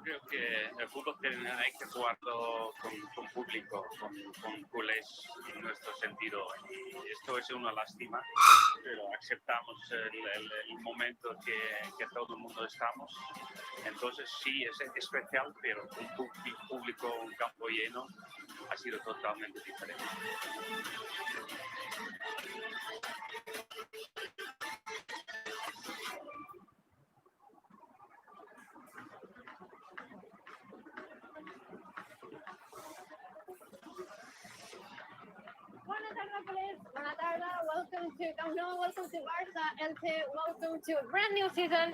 Creo que el fútbol hay que jugarlo con público, con culés en nuestro sentido. Y esto es una lástima, pero aceptamos el momento que todo el mundo estamos. Entonces sí, es especial, pero un público, un campo lleno, ha sido totalmente diferente. Buenas tardes, welcome to Camp Nou, welcome to Barça, ELCHE, welcome to a brand new season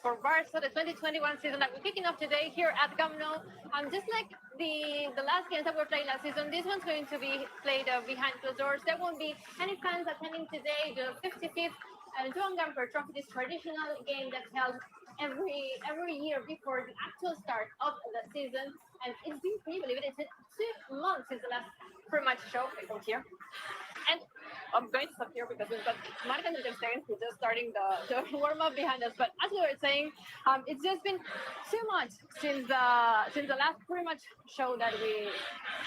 for Barça, the 2021 season that we're kicking off today here at Camp Nou. Just like the last games that were played last season, this one's going to be played behind closed doors. There won't be any fans attending today. The 55th Joan Gamper Trophy, this traditional game that's held every year before the actual start of the season. And it's been, can you believe it? It's been 2 months since the last pretty much show. I go here. And I'm going to stop here because we've got Mark and Stein who's just starting the warm-up behind us. But as we were saying, it's just been 2 months since the last pretty much show that we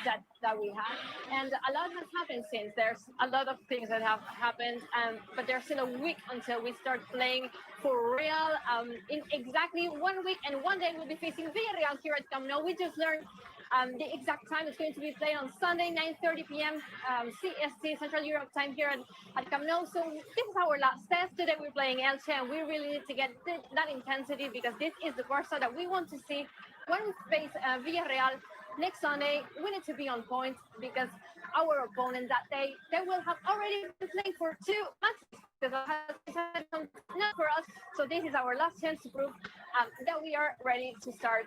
had, and a lot has happened since. There's a lot of things that have happened, but there's still a week until we start playing for real. In exactly 1 week and 1 day, we'll be facing Villarreal here at Camp Nou. We just learned the exact time. Is going to be played on Sunday, 9:30 p.m. CST, Central Europe time here at Camp Nou. So this is our last test. Today we're playing ELCHE, and we really need to get that intensity because this is the Barça that we want to see when we face Villarreal next Sunday. We need to be on point because our opponent that day, they will have already been playing for 2 matches. Not for us. So this is our last chance to prove that we are ready to start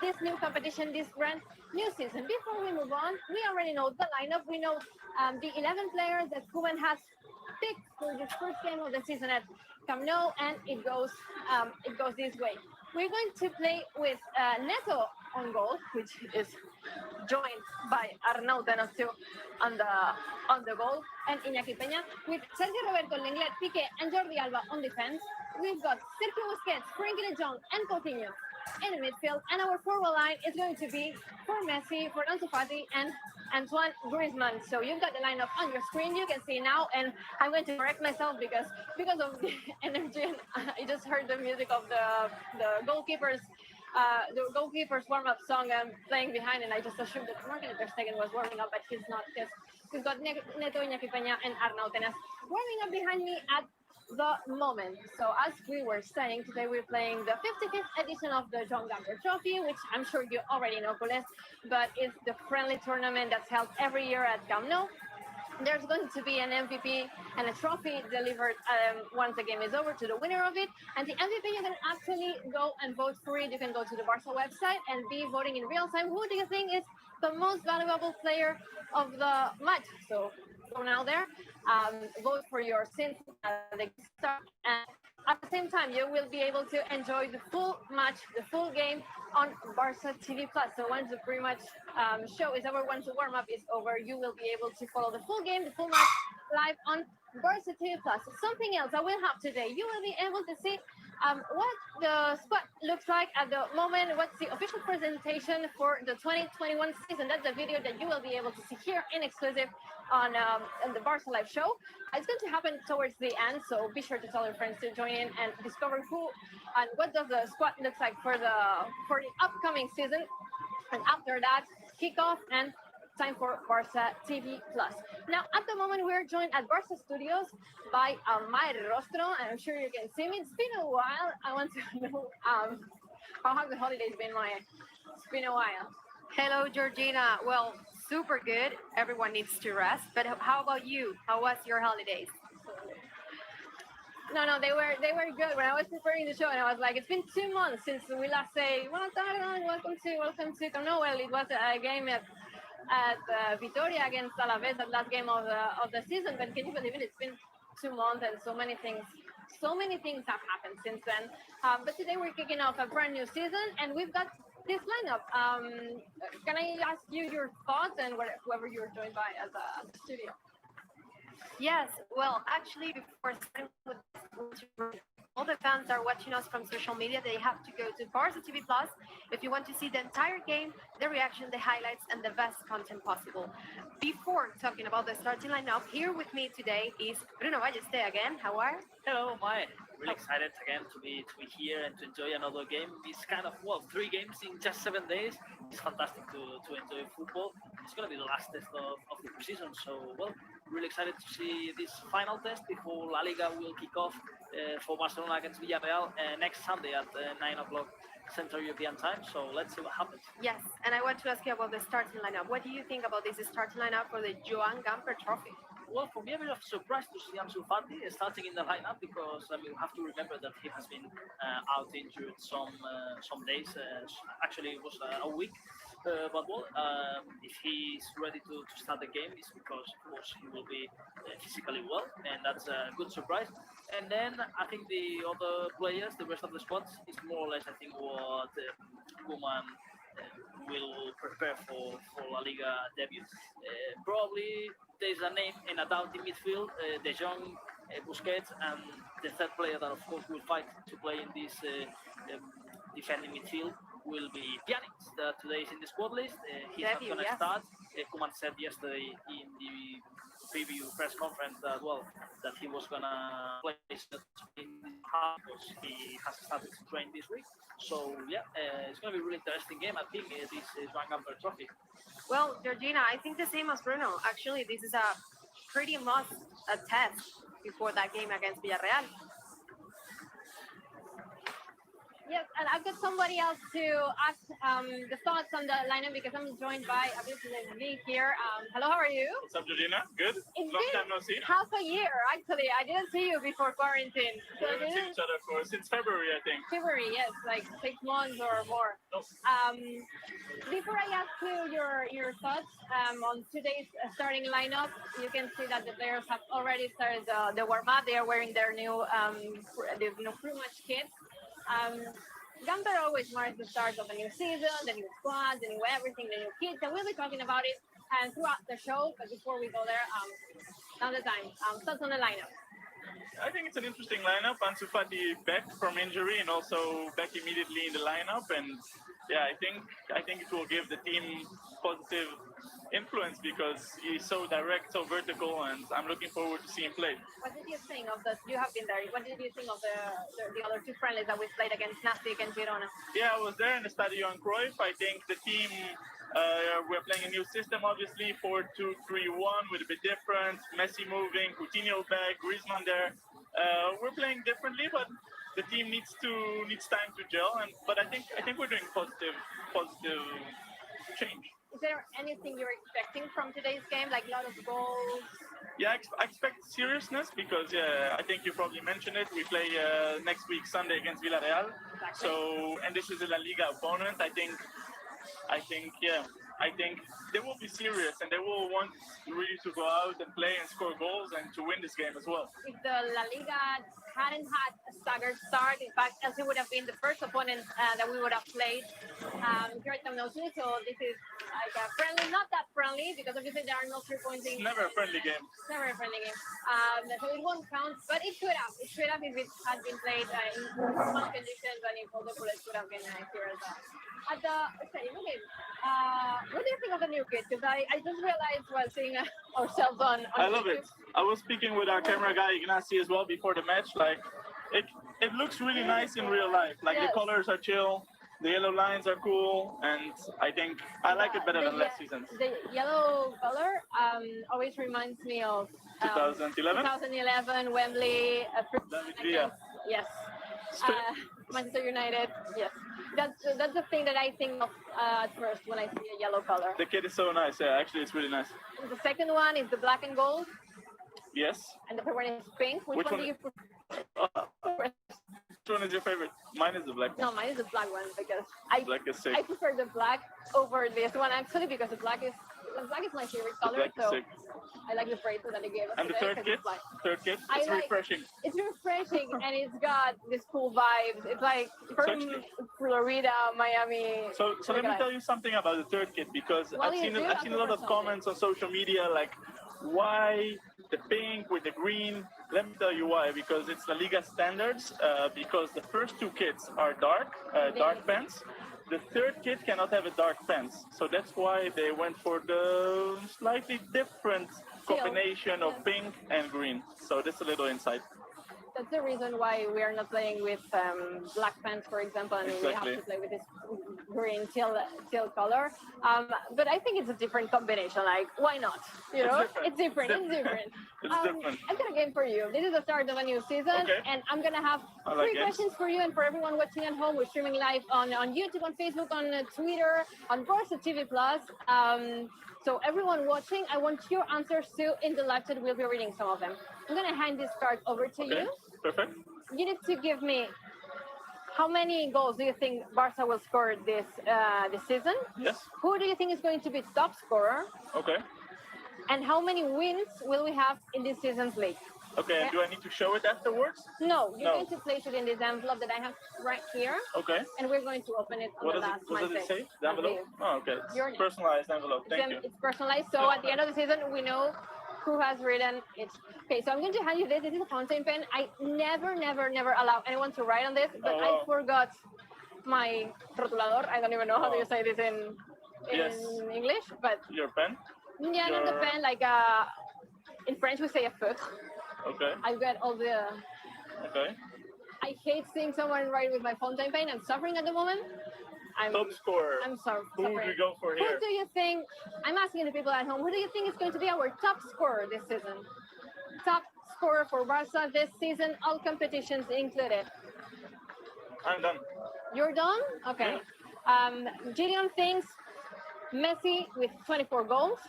this new competition, this brand new season. Before we move on, we already know the lineup. We know the 11 players that Cuban has picked for this first game of the season at Camp Nou, and it goes this way. We're going to play with Neto on goal, which is joined by Arnau Tenotiu on the goal, and Iñaki Peña, with Sergio Roberto, Lenglet, Piqué, and Jordi Alba on defense. We've got Sergio Busquets, Frenkie de Jong, and Coutinho in the midfield, and our forward line is going to be for Messi, for Ansu Fati, and Antoine Griezmann. So you've got the lineup on your screen. You can see now, and I'm going to correct myself because of the energy. And I just heard the music of the goalkeepers. The goalkeeper's warm-up song playing behind, and I just assumed that Morgan Ter Stegen was warming up, but he's not, because we've got Neto, Iñaki Peña, and Arnau Tenas warming up behind me at the moment. So as we were saying, today we're playing the 55th edition of the Joan Gamper Trophy, which I'm sure you already know, Coles, but it's the friendly tournament that's held every year at Camp Nou. There's going to be an MVP and a trophy delivered once the game is over to the winner of it. And the MVP, you can actually go and vote for it. You can go to the Barca website and be voting in real time. Who do you think is the most valuable player of the match? So go now there, vote for your since the start. And at the same time, you will be able to enjoy the full match, the full game on Barca TV Plus. So once the pretty much show is over, once the warm up is over, you will be able to follow the full game, the full match live on Barca TV Plus. Something else I will have today, you will be able to see What the squad looks like at the moment, what's the official presentation for the 2021 season. That's the video that you will be able to see here in exclusive on the Barca Live show. It's going to happen towards the end, so be sure to tell your friends to join in and discover who and what does the squad looks like for the upcoming season. And after that, kickoff and time for Barca TV Plus. Now, at the moment, we're joined at Barca Studios by my rostro, and I'm sure you can see me. It's been a while. I want to know how have the holidays been, Maya? It's been a while. Hello, Georgina. Well, super good. Everyone needs to rest. But how about you? How was your holidays? No, they were good. When I was preparing the show, and I was like, it's been 2 months since we last say, well, welcome to Camp Nou. Well, it was a game at Vitoria against Alaves, the last game of the season. But can you believe it? It's been 2 months, and so many things have happened since then. But today we're kicking off a brand new season, and we've got this lineup. Can I ask you your thoughts and whoever you're joined by as a studio? Yes, well, actually, before starting with this, all the fans are watching us from social media. They have to go to Barca TV Plus if you want to see the entire game, the reaction, the highlights, and the best content possible. Before talking about the starting lineup, here with me today is Bruno Ballester again. How are you? Hello, Mai. Really excited again to be here and to enjoy another game. It's kind of 3 games in just 7 days. It's fantastic to enjoy football. It's going to be the last test of the season. So really excited to see this final test before La Liga will kick off for Barcelona against Villarreal next Sunday at 9 o'clock Central European time. So let's see what happens. Yes, and I want to ask you about the starting lineup. What do you think about this starting lineup for the Joan Gamper Trophy? Well, for me, a bit of surprise to see Ansu Fati starting in the lineup because we have to remember that he has been out injured some days. Actually, it was a week. But if he's ready to start the game, it's because, of course, he will be physically well, and that's a good surprise. And then I think the other players, the rest of the squad, is more or less, I think, what Koeman will prepare for La Liga debut. Probably there's a name and a doubt in midfield, De Jong, Busquets, and the third player that, of course, will fight to play in this defending midfield will be Pjanic, that today is in the squad list. He's not going to start. Koeman said yesterday in the preview press conference that he was going to play in half because he has started to train this week. So it's going to be a really interesting game. I think this is Joan Gamper Trophy. Well, Georgina, I think the same as Bruno. Actually, this is a pretty much a test before that game against Villarreal. Yes, and I've got somebody else to ask the thoughts on the lineup because I'm joined by obviously Lee here. Hello, how are you? What's up, Georgina? Good? It's Long been time no see. half a year, actually. I didn't see you before quarantine. We haven't seen each other since February, I think. February, yes, like 6 months or more. No. Before I ask you your thoughts on today's starting lineup, you can see that the players have already started the warm-up. They are wearing their new pre-match kits. Gamper always marks the start of a new season, the new squad, the new everything, the new kits, and we'll be talking about it and throughout the show. But before we go there, now the time. Thoughts on the lineup? I think it's an interesting lineup. Ansu Fati back from injury and also back immediately in the lineup. And I think it will give the team positive influence because he's so direct, so vertical, and I'm looking forward to seeing him play. What did you think of you have been there, what did you think of the other 2 friendlies that we played against Nastic and Girona? Yeah, I was there in the Stadio Cruyff. I think the team, we're playing a new system, obviously, 4-2-3-1 with a bit different. Messi moving, Coutinho back, Griezmann there. We're playing differently, but the team needs time to gel. But I think we're doing positive change. Is there anything you're expecting from today's game, like a lot of goals? Yeah, I expect seriousness because I think you probably mentioned it. We play next week Sunday against Villarreal. Exactly. So, and this is a La Liga opponent. I think they will be serious and they will want really to go out and play and score goals and to win this game as well. Is the La Liga hadn't had a staggered start. In fact, ELCHE would have been the first opponent that we would have played here at Camp Nou. So this is like a friendly, not that friendly, because obviously there are no 3 pointing. It's never a friendly game. Never a friendly game. So it won't count, but it should have. It should have if it had been played in normal conditions and if all the bullets would have been here as well. At the new game, what do you think of the new kit? Because I just realized while seeing ourselves on I love YouTube. it. I was speaking with our camera guy Ignacy as well before the match. Like, it looks really nice in real life. Like Yes. the colors are chill, the yellow lines are cool, and I think I like it better than last season's. The yellow color always reminds me of 2011? 2011 Wembley. David Villa. Yes. Manchester United. Yes. That's the thing that I think of at first when I see a yellow color. The kit is so nice. Yeah, actually, it's really nice. The second one is the black and gold, Yes. and the third one is pink. Which one do you prefer? Which one is your favorite? Mine is the black one. No, mine is the black one because Black is sick. I prefer the black over this one actually because the black is my favorite color. Black is So sick. I like the bracelet that they gave us And the today. third 'cause kit? it's black. Third kit? I It's like- refreshing. It's refreshing and it's got this cool vibes. It's like from actually- Florida, Miami. So let me tell you something about the third kit because What do you do I've seen a lot of after comments on social media like why the pink with the green. Let me tell you why. Because it's La Liga standards. Because the first 2 kits are dark pants. The third kit cannot have a dark pants, so that's why they went for the slightly different combination of pink and green. So that's a little insight. That's the reason why we are not playing with black pants, for example, and we have Exactly. to play with this green teal color. But I think it's a different combination. Like, why not? You know, it's different. It's different. It's different. I've got a game for you. This is the start of a new season, Okay. and I'm gonna have I like 3 games. questions for you and for everyone watching at home. We're streaming live on YouTube, on Facebook, on Twitter, on Barca TV Plus. So everyone watching, I want your answers too in the live chat. We'll be reading some of them. I'm gonna hand this card over to Okay. you. Perfect. You need to give me how many goals do you think Barca will score this season? Yes. Who do you think is going to be top scorer? Okay. And how many wins will we have in this season's league? Okay. And do I need to show it afterwards? No, you're No. going to place it in this envelope that I have right here, Okay. and we're going to open it on What the does last it, what does it Monday. say? The envelope? Oh, okay. Your It's name. personalized envelope. Thank you. It's personalized, so at the end of the season, we know who has written it. Okay, so I'm going to hand you this. This is a fountain pen. I never allow anyone to write on this, but Oh, I wow. forgot my rotulador. I don't even know how do you Oh. say this in Yes. English, but Your pen? yeah, not the Your- pen. Like in French, we say a feutre. Okay. I've got all the. Okay. I hate seeing someone write with my fountain pen. I'm suffering at the moment. Top scorer. I'm sorry. Who would we go for Who here? do you think? I'm asking the people at home. Who do you think is going to be our top scorer this season? Top scorer for Barca this season, all competitions included. I'm done. You're done? Okay. Gideon thinks Messi with 24 goals.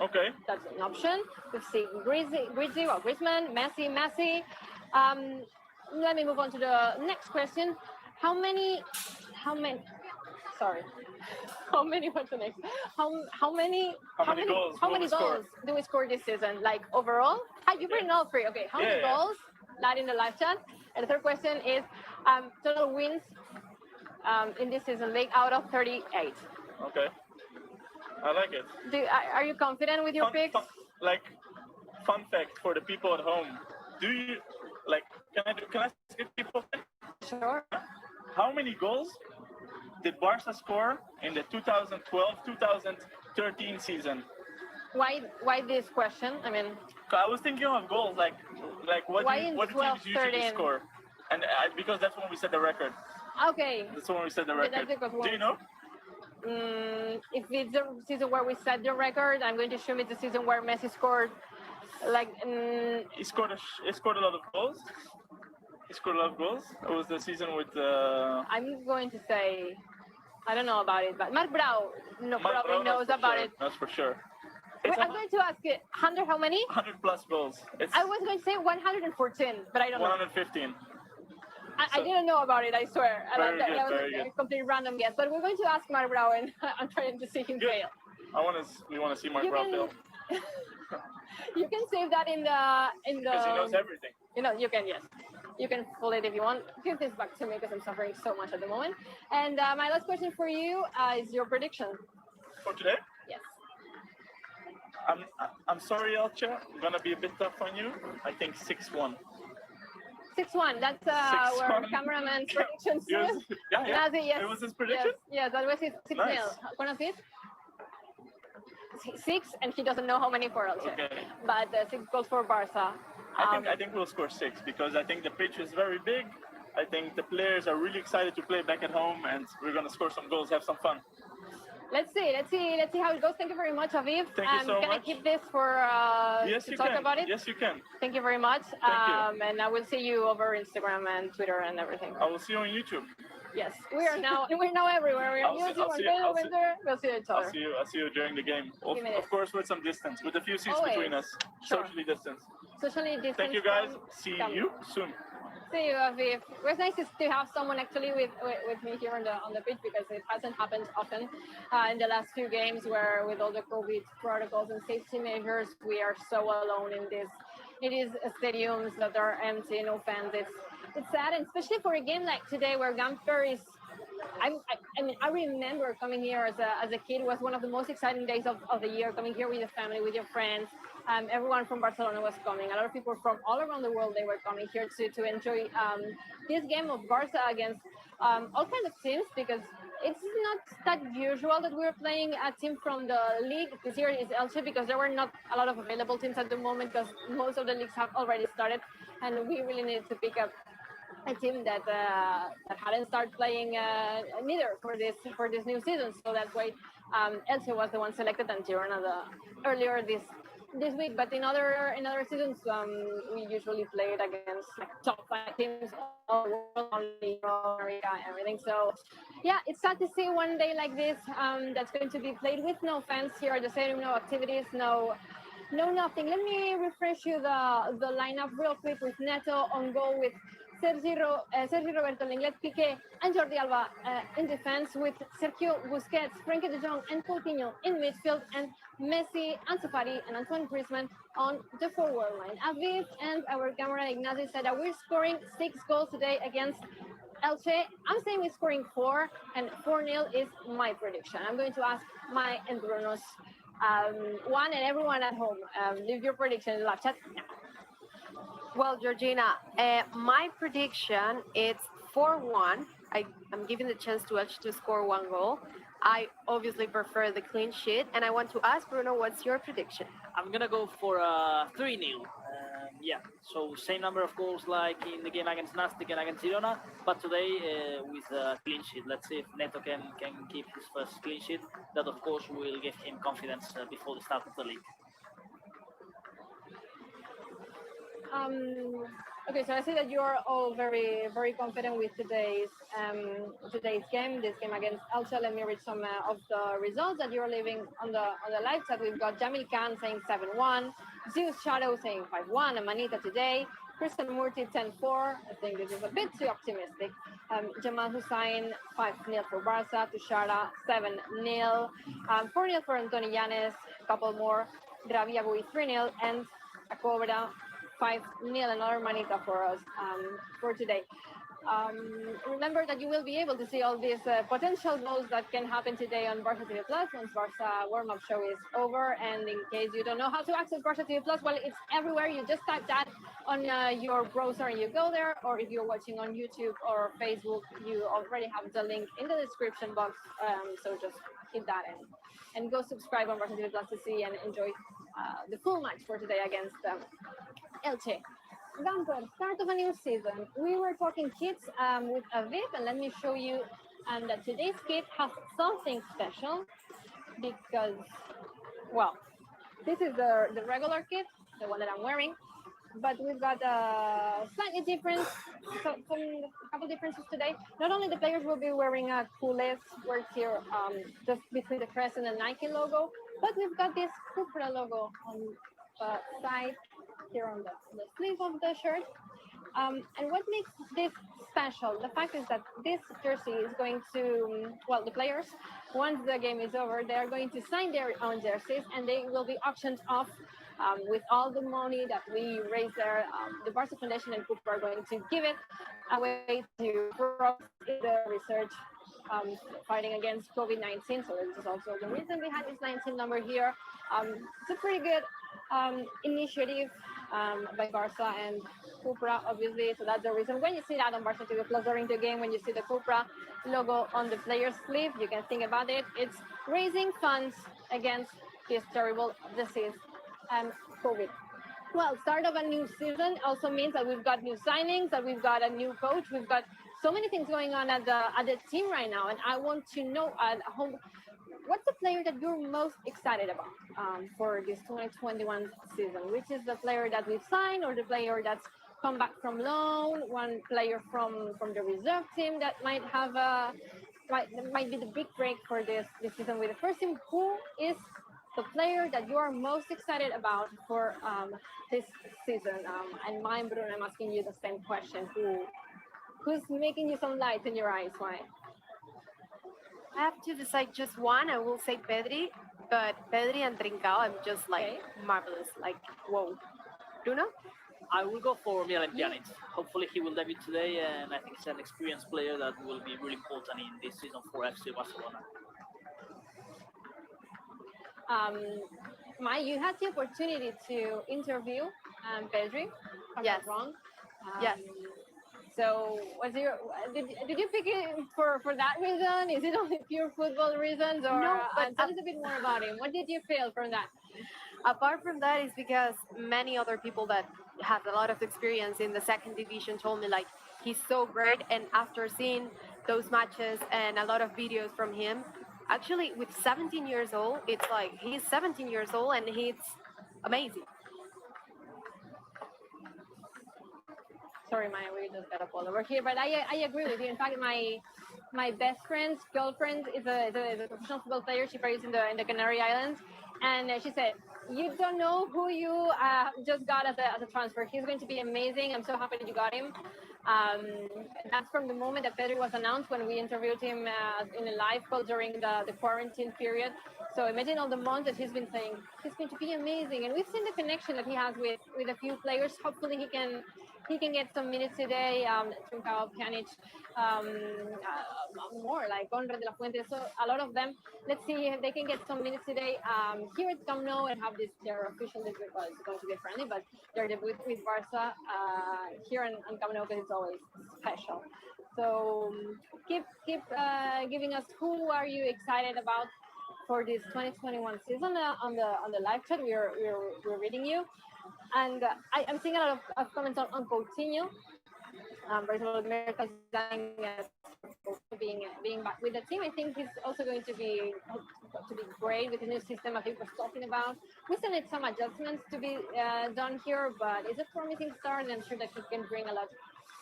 Okay. That's an option. We've seen Griezmann, Messi. Let me move on to the next question. How many, what's the next? How many goals how will many we score? goals do we score this season? Like overall? You've written all 3. Okay. How many Yeah, yeah. goals? That in the live chat. And the third question is total wins in this season league out of 38. Okay. I like it. Are you confident with your picks? Fun fact for the people at home. Do you can I skip people? Sure. How many goals did Barca score in the 2012-2013 season? Why this question? I mean, I was thinking of goals like what Why do in what do teams 12, usually 13? score? And because that's when we set the record. okay. That's when we set the Okay, record. that's a good Do one. you know? If it's the season where we set the record, I'm going to assume it's the season where Messi scored like He scored a lot of goals. He scored a lot of goals. It was the season with I'm going to say I don't know about it, but Mark Brau Marc probably Brau, knows that's for about sure. it. That's for sure. Wait, It's I'm going to ask you, 100 how many? 100 plus goals. It's I was going to say 114, but I don't know. 115. I didn't know about it, I swear. Very that good, was very a good. completely random guess. But we're going to ask Mark Brau and I'm trying to see him Good. fail. We want to see Marc You Brau can- fail You can save that in the because he knows everything. you know, you can, yes. You can pull it if you want. Give this back to me because I'm suffering so much at the moment. And my last question for you is your prediction. For today, Yes. I'm sorry, Elche. I'm gonna be a bit tough on you. I think 6-1. 6-1. That's our 6-1. cameraman's prediction. Yeah, yeah. Nazi, yes. It was his prediction? Yes, that was his 6-0. Nice. ¿Conoces? 6, and he doesn't know how many for Elche. Okay. But 6 goals for Barca. I think we'll score 6 because I think the pitch is very big. I think the players are really excited to play back at home, and we're gonna score some goals, have some fun. Let's see how it goes. Thank you very much, Aviv. Thank you so can much. I keep this for Yes, to you talk can. about it? Yes, you can. Thank you very much. Thank you. And I will see you over Instagram and Twitter and everything. I will see you on YouTube. Yes, we're now everywhere. We're on YouTube, on Facebook, Twitter. We'll see each other. I'll see you during the game. Of course, with some distance, with a few seats Always. between us. Sure. Socially distanced. Socially distant. Thank you, guys. See you soon. See you, Aviv. It was nice to have someone actually with me here on the pitch because it hasn't happened often in the last few games where with all the COVID protocols and safety measures we are so alone in this. It is stadiums that are empty, no fans. It's sad, and especially for a game like today where Gamper is. I mean, I remember coming here as a kid. It was one of the most exciting days of the year. Coming here with your family, with your friends. Everyone from Barcelona was coming. A lot of people from all around the world, they were coming here to enjoy this game of Barca against all kinds of teams because it's not that usual that we're playing a team from the league. This year is ELCHE because there were not a lot of available teams at the moment because most of the leagues have already started, and we really needed to pick up a team that hadn't started playing neither for this new season. So that's why ELCHE was the one selected and Girona earlier this week. But in other seasons, we usually played against like top 5 teams all the world, only America, everything. So yeah, it's sad to see one day like this that's going to be played with no fans here at the stadium, no activities, no nothing. Let me refresh you the lineup real quick with Neto on goal, with Sergi Roberto, Lenglet, Piqué, and Jordi Alba in defense, with Sergio Busquets, Frenkie de Jong, and Coutinho in midfield, and Messi, Ansu Fati, and Antoine Griezmann on the forward line. Aviv and our camera Ignacio said that we're scoring 6 goals today against Elche. I'm saying we're scoring 4, and 4-0 is my prediction. I'm going to ask my and Bruno's one and everyone at home. Leave your prediction in the live chat now. Well, Georgina, my prediction is 4-1. I'm giving the chance to Elche to score 1 goal. I obviously prefer the clean sheet, and I want to ask Bruno, what's your prediction? I'm gonna go for a 3-0. Yeah, so same number of goals like in the game against Nastic and against Girona, but today with a clean sheet. Let's see if Neto can keep his first clean sheet. That of course will give him confidence before the start of the league. Okay, so I see that you are all very, very confident with today's game. This game against Elche. Let me read some of the results that you're leaving on the live chat. We've got Jamil Khan saying 7-1, Zeus Shadow saying 5-1, and Manita today, Kristen Murti 10-4. I think this is a bit too optimistic. Jamal Hussain 5-0 for Barca, Tushara 7-0, 4-0 for Antonio Llanes, a couple more, Gravia Bui 3-0, and a Cobra 5-0, another manita for us for today. Remember that you will be able to see all these potential goals that can happen today on Barca TV Plus once Barca warm-up show is over. And in case you don't know how to access Barca TV Plus, well, it's everywhere. You just type that on your browser and you go there. Or if you're watching on YouTube or Facebook, you already have the link in the description box. So just hit that and go subscribe on Barca TV Plus to see and enjoy the full match for today against Elche. Gamper, start of a new season. We were talking kits with Aviv, and let me show you that today's kit has something special because, well, this is the regular kit, the one that I'm wearing, but we've got slightly different, a couple differences today. Not only the players will be wearing a culés words here just between the crest and the Nike logo, but we've got this Cupra logo on the side here on the sleeve of the shirt. And what makes this special? The fact is that this jersey is going to, well, the players, once the game is over, they are going to sign their own jerseys and they will be auctioned off with all the money that we raise there, the Barca Foundation and Cooper are going to give it away to progress in the research fighting against COVID-19. So this is also the reason behind this 19 number here. It's a pretty good initiative by Barca and Cupra, obviously. So that's the reason. When you see that on Barca TV Plus during the game, when you see the Cupra logo on the player's sleeve, you can think about it. It's raising funds against this terrible disease and COVID. Well, start of a new season also means that we've got new signings, that we've got a new coach, we've got so many things going on at the team right now, and I want to know at home, what's the player that you're most excited about for this 2021 season? Which is the player that we've signed, or the player that's come back from loan? One player from the reserve team that might have might be the big break for this season with the first team. Who is the player that you are most excited about for this season? And mine, Bruno, I'm asking you the same question. Who's making you some light in your eyes? Why? I have to decide just one. I will say Pedri, but Pedri and Trincao, I'm just like marvelous. Like, whoa. Bruno? I will go for Miralem Pjanic. Hopefully he will debut today, and I think he's an experienced player that will be really important in this season for FC Barcelona. Mai, you had the opportunity to interview Pedri, if I'm Yes. not wrong. Yes. So, did you pick it for that reason? Is it only pure football reasons, or No, but tell us a bit more about him? What did you feel from that? Apart from that, is because many other people that have a lot of experience in the second division told me like he's so great, and after seeing those matches and a lot of videos from him, actually with 17 years old, it's like he's 17 years old and he's amazing. Sorry, Maya, we just got a call over here, but I agree with you. In fact, my best friend's girlfriend is a professional football player. She plays in the Canary Islands, and she said, "You don't know who you just got as a transfer. He's going to be amazing. I'm so happy that you got him." That's from the moment that Pedri was announced when we interviewed him in a live call during the quarantine period. So imagine all the months that he's been saying he's going to be amazing, and we've seen the connection that he has with a few players. Hopefully he can get some minutes today. Trincao, Pjanic, more like Conrad de la Fuente. So a lot of them. Let's see if they can get some minutes today here at Camp Nou and have their official debut. Well, it's going to be friendly, but their debut with Barca here in Camp Nou, because it's always special. So keep giving us who are you excited about for this 2021 season on the live chat. We're reading you. And I'm seeing a lot of comments on Coutinho. Bercelona being back with the team. I think he's also going to be great with the new system I think was talking about. We still need some adjustments to be done here, but it's a promising start, and I'm sure that he can bring a lot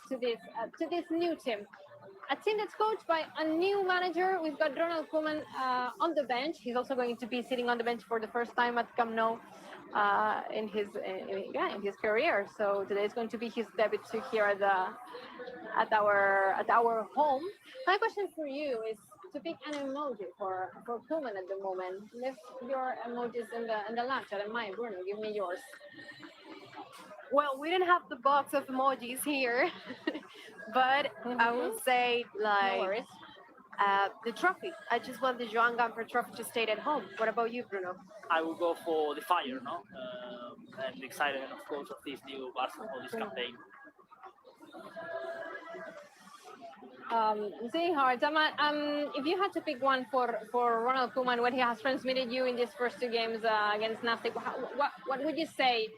to this new team. A team that's coached by a new manager. We've got Ronald Koeman on the bench. He's also going to be sitting on the bench for the first time at Camp Nou in his career. So today is going to be his debut here at our home. My question for you is to pick an emoji for Koeman at the moment. Leave your emojis in the live chat, and mine, Bruno, give me yours. Well, we don't have the box of emojis here, but I will say No like worries. the trophy. I just want the Joan Gamper trophy to stay at home. What about you, Bruno? I will go for the fire, no? I'm excited, of course, of this new Barca for this campaign. I'm seeing hard. If you had to pick one for Ronald Koeman, what he has transmitted you in these first two games against Nastic, what would you say?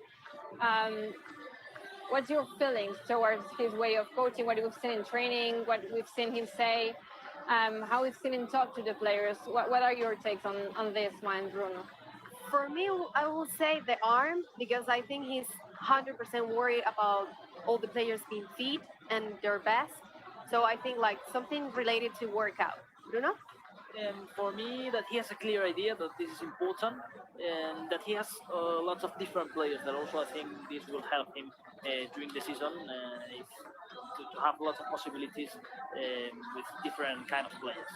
What's your feelings towards his way of coaching? What we've seen in training, what we've seen him say, how we've seen him talk to the players? What are your takes on this, man, Bruno? For me, I will say the arm, because I think he's 100% worried about all the players being fit and their best. So I think like something related to workout. Bruno? For me, that he has a clear idea that this is important, and that he has lots of different players that also I think this will help him during the season to have lots of possibilities with different kind of players.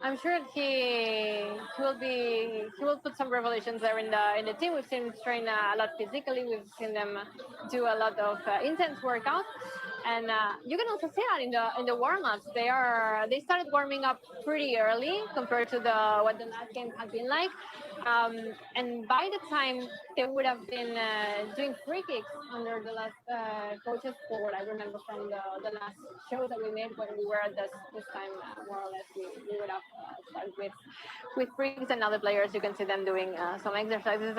I'm sure he will put some revelations there in the team. We've seen him train a lot physically. We've seen them do a lot of intense workouts, and you can also see that in the warm-ups. They started warming up pretty early compared to the what the last game had been like, and by the time they would have been doing free kicks under the last coaches forward. I remember from the last show that we made when we were at this time, more or less, we would have started with free kicks, and other players, you can see them doing some exercises.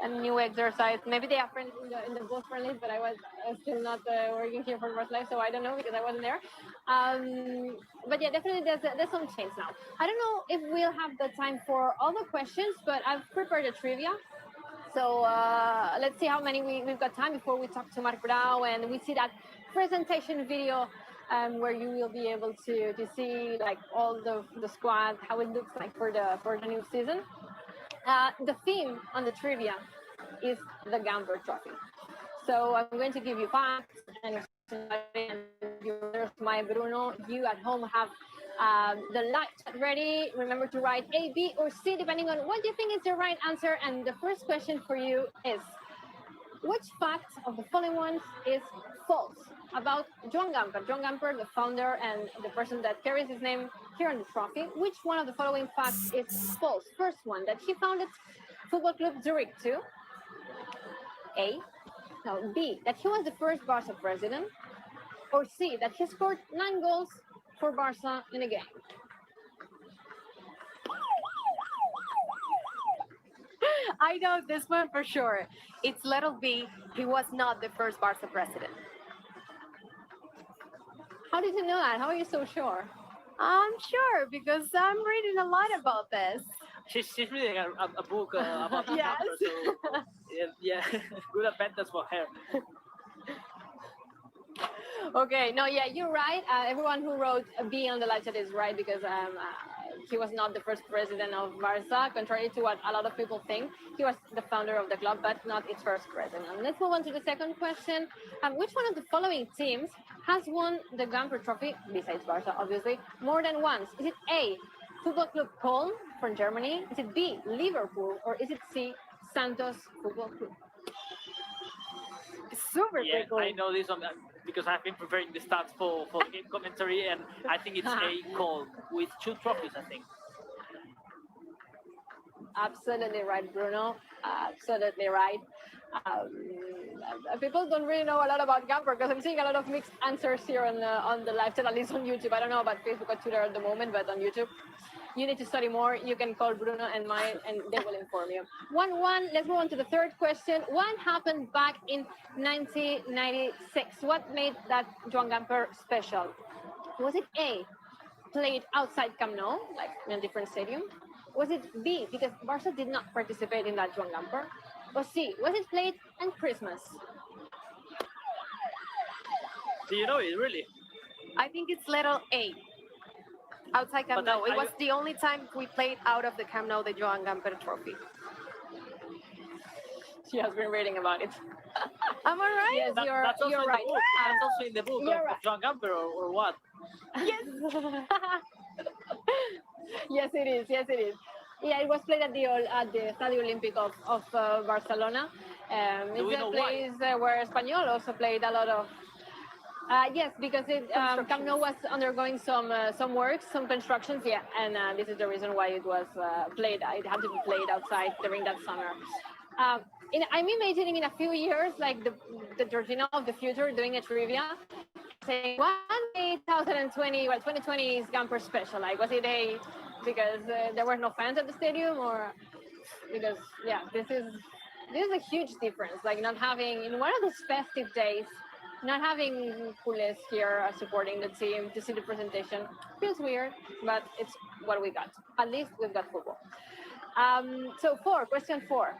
A new exercise. Maybe they have friends in the both friendlies, but I was still not working here for First Life, so I don't know because I wasn't there. But yeah, definitely there's some change now. I don't know if we'll have the time for all the questions, but I've prepared a trivia. So let's see how many we've got time before we talk to Mark Brau and we see that presentation video where you will be able to see like all the squad, how it looks like for the new season. The theme on the trivia is the Gamper Trophy. So I'm going to give you facts and there's my Bruno. You at home have the light ready. Remember to write A, B, or C, depending on what you think is the right answer. And the first question for you is, which fact of the following ones is false about Joan Gamper? Joan Gamper, the founder and the person that carries his name here on the trophy. Which one of the following facts is false? First one, that he founded Football Club Zurich too. A. No, B, that he was the first Barca president. Or C, that he scored 9 goals for Barca in a game. I know this one for sure. It's little B. He was not the first Barca president. How did you know that? How are you so sure? I'm sure because I'm reading a lot about this. She's reading a book about Yes. so yeah, good advantage for her. Okay, no, yeah, you're right. Everyone who wrote B on the live chat is right because he was not the first president of Barca, contrary to what a lot of people think. He was the founder of the club, but not its first president. Let's move on to the second question. Which one of the following teams has won the Gamper Trophy, besides Barca, obviously, more than once? Is it A, Football Club Köln from Germany? Is it B, Liverpool? Or is it C, Santos Football Club? Super Yeah, quickly. I know this one because I've been preparing the stats for game commentary, and I think it's a call with 2 trophies, I think. Absolutely right, Bruno. Absolutely right. People don't really know a lot about Gamper because I'm seeing a lot of mixed answers here on the live chat, at least on YouTube. I don't know about Facebook or Twitter at the moment, but on YouTube, you need to study more. You can call Bruno and mine, and they will inform you. 1-1. Let's move on to the third question. What happened back in 1996? What made that Joan Gamper special? Was it A, played outside Camp Nou, like in a different stadium? Was it B, because Barca did not participate in that Joan Gamper? Or C, was it played on Christmas? Do you know it really? I think it's little A. Outside Camp But Nou. It was the only time we played out of the Camp Nou, the Joan Gamper Trophy. She has been reading about it. Am I right? Yes, That's also you're in right. the book. That's also in the book You're of right. Joan Gamper or what? Yes. Yes, it is. Yes, it is. Yeah, it was played at the Estadio Olímpic of Barcelona. Do we It's know a why? place where Espanyol also played a lot of. Yes, because Camp Nou was undergoing some works, some constructions. Yeah, and this is the reason why it was played. It had to be played outside during that summer. I'm imagining in a few years, like the Georgina of the future doing a trivia, saying, "What made 2020? Well, 2020 is Gamper special. Like, was it because there were no fans at the stadium, or because this is a huge difference. Like not having in one of those festive days, not having culés here supporting the team to see the presentation feels weird, but it's what we got. At least we've got football. So question four.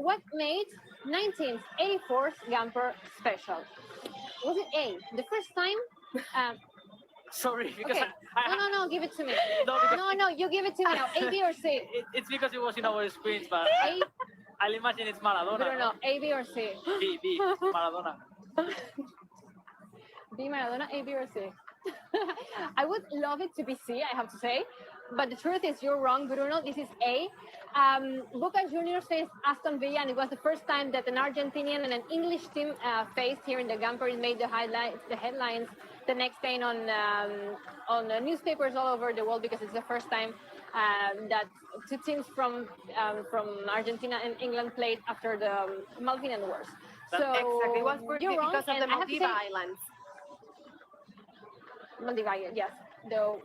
What made 1984's Gamper special? Was it A, the first time? Sorry, because Okay. No, give it to me. No, because No, you give it to me now. A, B, or C? it's because it was in our screens, but A, I'll imagine it's Maradona. Bruno, A, B, or C? B, Maradona. B, Maradona, A, B, or C? I would love it to be C, I have to say. but the truth is you're wrong, Bruno. This is A. Boca Juniors faced Aston Villa, and it was the first time that an Argentinian and an English team faced here in the Gamper. It made the headlines the next day on newspapers all over the world because it's the first time that two teams from Argentina and England played after the Malvinas Wars. So Exactly. It was you're wrong, because of the and I have to Maldives say, Islands. Maldives, yes, the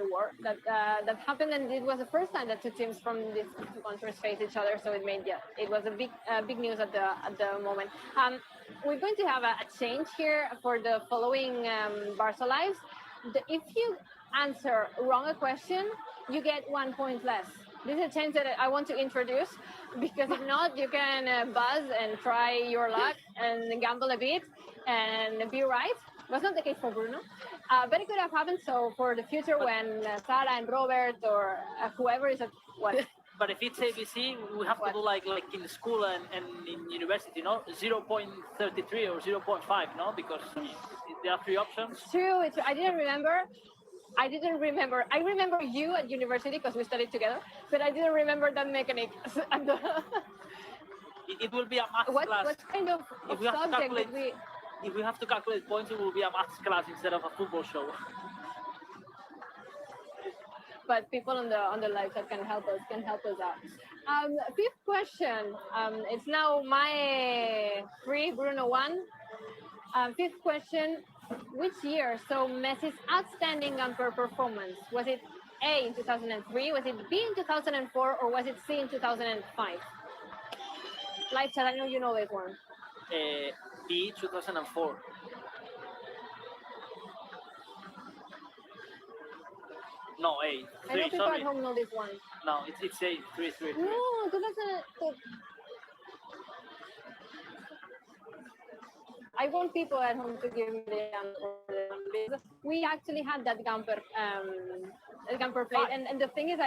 war that happened, and it was the first time that two teams from these two countries faced each other. So it was a big news at the moment. We're going to have a change here for the following Barca lives. If you answer wrong a question, you get 1 point less. This is a change that I want to introduce because if not, you can buzz and try your luck and gamble a bit and be right. Was not the case for Bruno, but it could have happened. So for the future, when Sarah and Robert or whoever is at what. But if it's ABC, we have to do like in school and in university, 0.33 or 0.5, no? Because there are three options. It's true. I didn't remember. I remember you at university because we studied together, but I didn't remember that mechanic. It will be a math class. What kind of subject did we? If we have to calculate points, it will be a maths class instead of a football show. But people on the live chat can help us out. Fifth question. It's now my 3, Bruno 1. Fifth question. Which year saw Messi's outstanding Gamper performance? Was it A in 2003? Was it B in 2004? Or was it C in 2005? Live chat, I know you know this one. B 2004. No, A. 3, I know people sorry. at home know this one. No, it's A. 3. No, 2000. I want people at home to give me the answer. We actually had that Gamper played, and the thing is,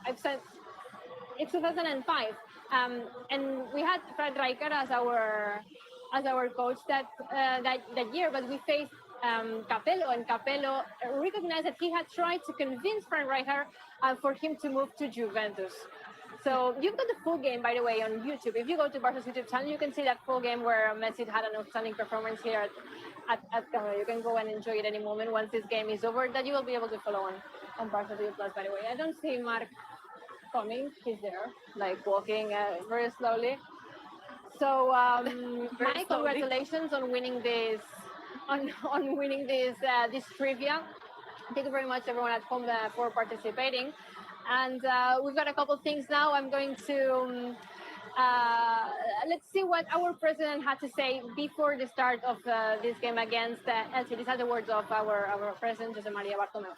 I've said it's 2005, and we had Fred Rijkaard as our coach that year, but we faced Capello, and Capello recognized that he had tried to convince Fred Rijkaard for him to move to Juventus. So you've got the full game, by the way, on YouTube. If you go to Barca's YouTube channel, you can see that full game where Messi had an outstanding performance here at Camino. You can go and enjoy it any moment once this game is over. That you will be able to follow on Barca TV Plus, by the way. I don't see Mark coming. He's there, like walking very slowly. So my congratulations on winning this this trivia. Thank you very much, everyone at home, for participating. And we've got a couple things now. I'm going to let's see what our president had to say before the start of this game against ELCHE. These are the words of our president, Jose Maria Bartomeu.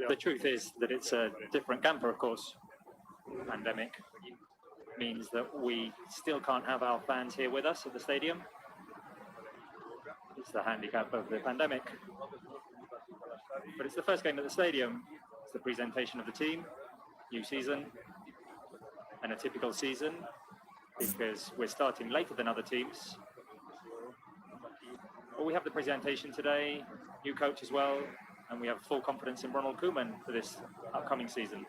The truth is that it's a different Gamper, of course. Pandemic means that we still can't have our fans here with us at the stadium. It's the handicap of the pandemic. But it's the first game at the stadium. It's the presentation of the team, new season, and a typical season because we're starting later than other teams. But we have the presentation today, new coach as well, and we have full confidence in Ronald Koeman for this upcoming season.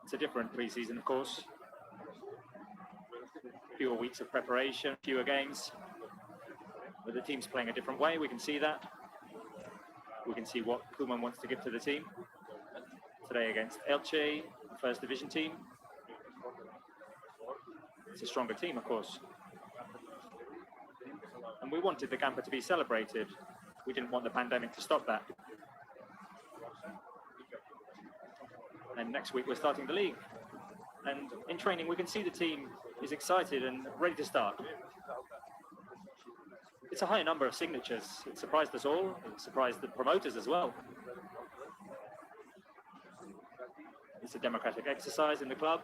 It's a different pre-season, of course. Fewer weeks of preparation, fewer games. But the team's playing a different way, we can see that. We can see what Koeman wants to give to the team. Today against ELCHE, the first division team. It's a stronger team, of course. And we wanted the Gamper to be celebrated. We didn't want the pandemic to stop that. And next week we're starting the league. And in training we can see the team is excited and ready to start. It's a high number of signatures. It surprised us all. It surprised the promoters as well. It's a democratic exercise in the club.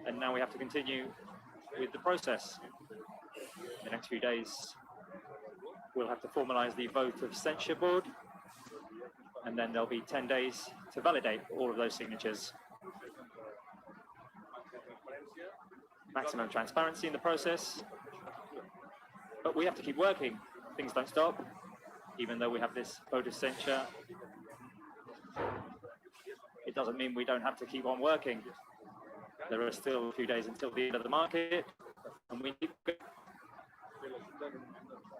And now we have to continue with the process. In the next few days, we'll have to formalize the vote of censure board. And then there'll be 10 days to validate all of those signatures. Maximum transparency in the process. But we have to keep working. things don't stop, even though we have this vote of censure. It doesn't mean we don't have to keep on working. There are still a few days until the end of the market, and we need to.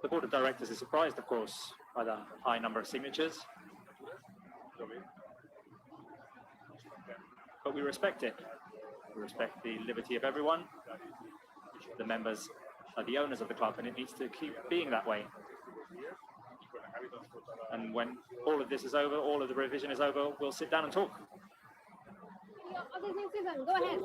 The board of directors is surprised, of course, by the high number of signatures, but we respect it. We respect the liberty of everyone. The members are the owners of the club, and it needs to keep being that way. And when all of this is over, all of the revision is over, we'll sit down and talk. Of this new season, go ahead.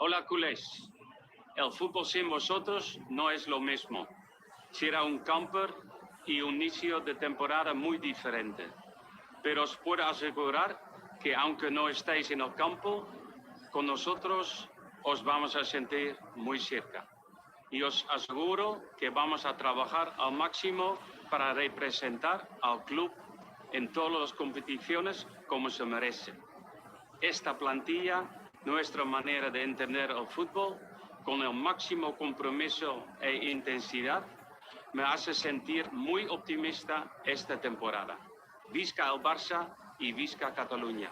Hola culés, el fútbol sin vosotros no es lo mismo. Será un camper y un inicio de temporada muy diferente. Pero os puedo asegurar que aunque no estéis en el campo, con nosotros os vamos a sentir muy cerca. Y os aseguro que vamos a trabajar al máximo para representar al club en todas las competiciones como se merece. Esta plantilla, nuestra manera de entender el fútbol, con el máximo compromiso e intensidad, me hace sentir muy optimista esta temporada. Visca el Barça y visca Cataluña.